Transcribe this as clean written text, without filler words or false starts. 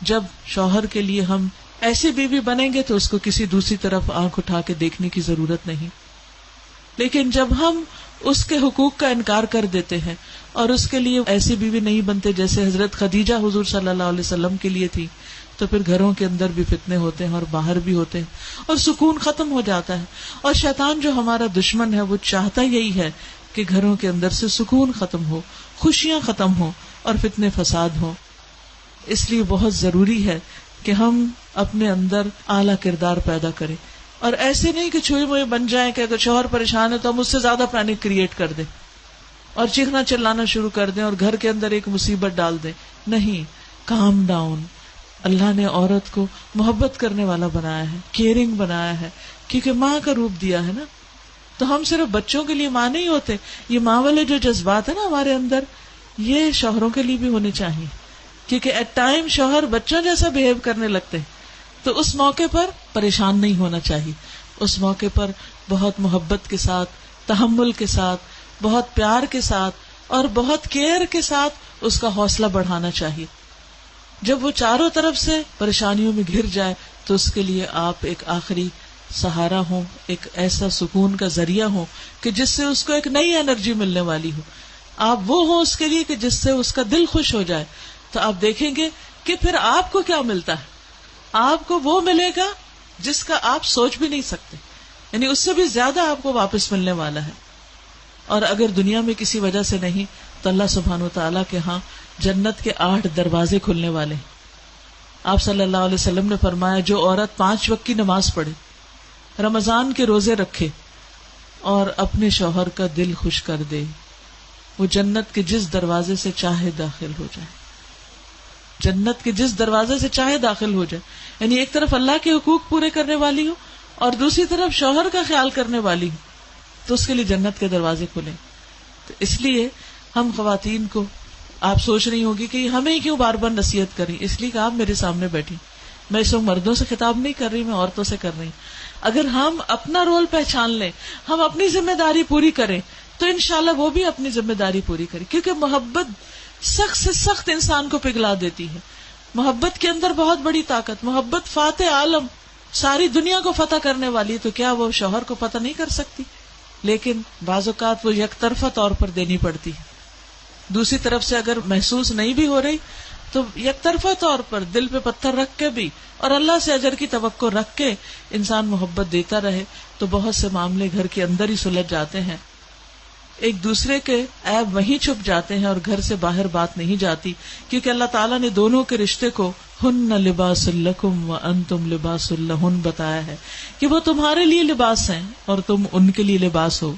جب شوہر کے لیے ہم ایسی بیوی بنیں گے تو اس کو کسی دوسری طرف آنکھ اٹھا کے دیکھنے کی ضرورت نہیں. لیکن جب ہم اس کے حقوق کا انکار کر دیتے ہیں اور اس کے لیے ایسی بیوی نہیں بنتے جیسے حضرت خدیجہ حضور صلی اللہ علیہ وسلم کے لیے تھی، تو پھر گھروں کے اندر بھی فتنے ہوتے ہیں اور باہر بھی ہوتے ہیں اور سکون ختم ہو جاتا ہے. اور شیطان جو ہمارا دشمن ہے وہ چاہتا یہی ہے کہ گھروں کے اندر سے سکون ختم ہو، خوشیاں ختم ہو اور فتنے فساد ہو. اس لیے بہت ضروری ہے کہ ہم اپنے اندر اعلیٰ کردار پیدا کریں، اور ایسے نہیں کہ چھوئے موئے بن جائیں کہ اگر شوہر پریشان ہے تو ہم اس سے زیادہ پینک کریٹ کر دیں اور چیخنا چلانا شروع کر دیں اور گھر کے اندر ایک مصیبت ڈال دیں. نہیں، کام ڈاؤن. اللہ نے عورت کو محبت کرنے والا بنایا ہے، کیئرنگ بنایا ہے، کیونکہ ماں کا روپ دیا ہے نا. تو ہم صرف بچوں کے لیے ماں نہیں ہوتے، یہ ماں والے جو جذبات ہیں نا ہمارے اندر، یہ شوہروں کے لیے بھی ہونے چاہیے. کیونکہ ایٹ ٹائم شوہر بچوں جیسا بہیو کرنے لگتے ہیں تو اس موقع پر پریشان نہیں ہونا چاہیے. اس موقع پر بہت محبت کے ساتھ، تحمل کے ساتھ، بہت پیار کے ساتھ اور بہت کیئر کے ساتھ اس کا حوصلہ بڑھانا چاہیے. جب وہ چاروں طرف سے پریشانیوں میں گھر جائے تو اس کے لیے آپ ایک آخری سہارا ہوں، ایک ایسا سکون کا ذریعہ ہوں کہ جس سے اس کو ایک نئی انرجی ملنے والی ہو. آپ وہ ہوں اس کے لیے کہ جس سے اس کا دل خوش ہو جائے. تو آپ دیکھیں گے کہ پھر آپ کو کیا ملتا ہے. آپ کو وہ ملے گا جس کا آپ سوچ بھی نہیں سکتے، یعنی اس سے بھی زیادہ آپ کو واپس ملنے والا ہے. اور اگر دنیا میں کسی وجہ سے نہیں تو اللہ سبحانہ وتعالیٰ کے ہاں جنت کے 8 دروازے کھلنے والے ہیں. آپ صلی اللہ علیہ وسلم نے فرمایا جو عورت 5 وقت کی نماز پڑھے، رمضان کے روزے رکھے اور اپنے شوہر کا دل خوش کر دے، وہ جنت کے جس دروازے سے چاہے داخل ہو جائے. جنت کے جس دروازے سے چاہے داخل ہو جائے، یعنی ایک طرف اللہ کے حقوق پورے کرنے والی ہو اور دوسری طرف شوہر کا خیال کرنے والی ہو تو اس کے لیے جنت کے دروازے کھلیں. تو اس لیے ہم خواتین کو، آپ سوچ رہی ہوگی کہ ہمیں کیوں بار بار نصیحت کریں، اس لیے کہ آپ میرے سامنے بیٹھی. میں اس وقت مردوں سے خطاب نہیں کر رہی، میں عورتوں سے کر رہی ہوں. اگر ہم اپنا رول پہچان لیں، ہم اپنی ذمہ داری پوری کریں تو انشاءاللہ وہ بھی اپنی ذمہ داری پوری کرے. کیونکہ محبت سخت سے سخت انسان کو پگھلا دیتی ہے. محبت کے اندر بہت بڑی طاقت، محبت فاتح عالم، ساری دنیا کو فتح کرنے والی. تو کیا وہ شوہر کو فتح نہیں کر سکتی؟ لیکن بعض اوقات وہ یک طرفہ طور پر دینی پڑتی ہے. دوسری طرف سے اگر محسوس نہیں بھی ہو رہی تو یک طرفہ طور پر دل پہ پتھر رکھ کے بھی اور اللہ سے اجر کی توقع رکھ کے انسان محبت دیتا رہے تو بہت سے معاملے گھر کے اندر ہی سلجھ جاتے ہیں. ایک دوسرے کے عیب وہیں چھپ جاتے ہیں اور گھر سے باہر بات نہیں جاتی، کیونکہ اللہ تعالیٰ نے دونوں کے رشتے کو ہن لباس لکم وانتم لباس لہن بتایا ہے کہ وہ تمہارے لیے لباس ہیں اور تم ان کے لیے لباس ہو.